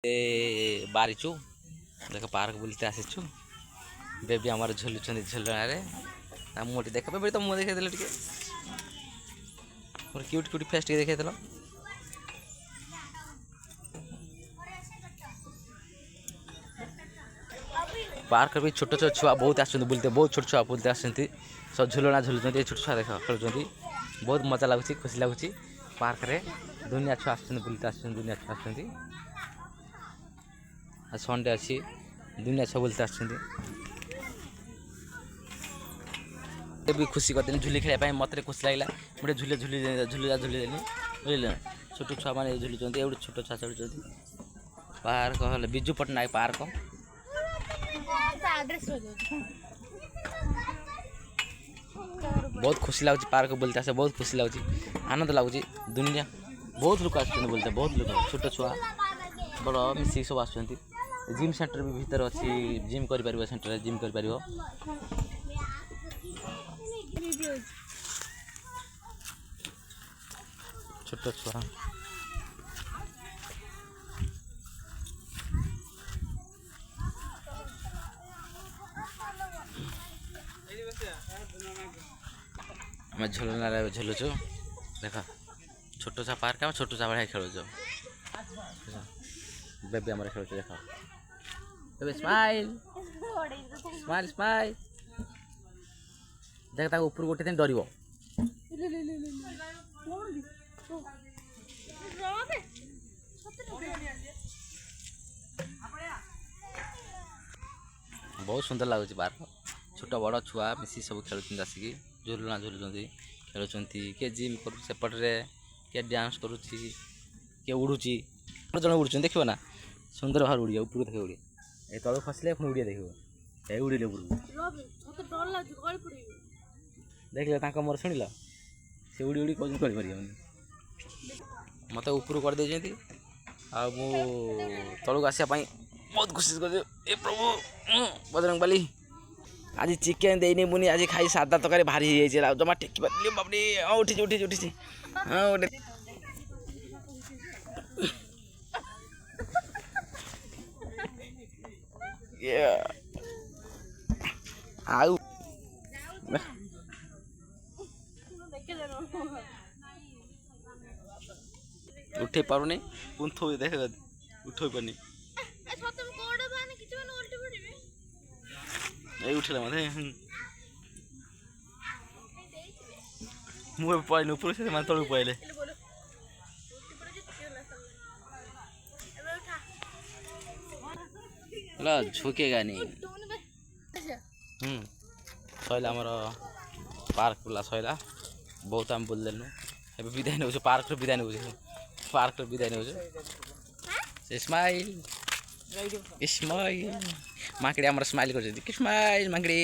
बारीचु देख park बुलते आसीचु baby आमर झुलुचंदी झुलणारे मुँह देख बेबी तो मुँह देखेदेल टे क्यूट क्यूट फेस टे देखेदेल पार्क भी छोट छोट छुआ बहुत आसते बुलते बहुत छोट छुआ बुलते आसती सब झुलना झुलुंट छोट छुआ देख खेलुंट बहुत मजा लगुच खुशी लगुच पार्क रे दुनिया छुआ बुलते आस दुनिया छुआ संडे अच्छी दुनिया छुआ बुलते आस भी खुशी करदेनी झुली खेल मत खुशी लगे मुझे झुले झुली झुला झुलीदेनी बुझे छोट छुआ मैंने झुलुंट ये छोट छुआ चलुंट पार्क हेल्ले विजु पट्टनायक पार्क बहुत खुशी लगुच पार्क बोलते आसे बहुत खुशी लगुच आनंद लगुच दुनिया बहुत लोग आस बोलते बहुत लोग छोट छुआ बड़ मिसिक सब आस जिम सेंटर भी भीतर अच्छी जिम कर सेंटर जिम कर छोट छुआ आम झुलना झुलुचु देख छोट छुआ पार्क आम छोट छुआ भाई खेलुचु बेबी आम खेलुचु देख बेबी स्माइल स्माइल स्माइल देख ऊपर उठे दिन डर बहुत सुंदर लगुच पार्क छोट बड़ छुआ मिसी सब खेलुंट आसिक झुलना झुलुंट खेलुंट किए जिम करपटे किए डांस करुच्ची किए उड़ूची जन उड़ुच देखो ना सुंदर भाव उड़िया ऊपर देख उड़िया ये तल खसले पुणी उड़िया देख उड़िले देख मोर शुणिल से उड़ी उड़ी कौन कर मत ऊपर करदे आ तलू आसापी बहुत खुशी कर ए प्रभु बजरंग बाली आज चिकेन देनी मुनि आज खाई सादा तकारी भारी हो जमा टेक बापरे उठी उठी उठी हाँ उठे आउ उठे पारुनी कुंथ देख उठ पानी उठे मत मुझे पड़े ऊपर से तलू पड़े झुकेगा नहीं सैला आमर पार्क बुला सैला बहुत आम बुलदेलु ए विदाय नौ पार्क विदाय नौ पार्क विदाय नौ स्माइल स्माइल माकड़ी आमर स्माइल कर स्माइल माकड़ी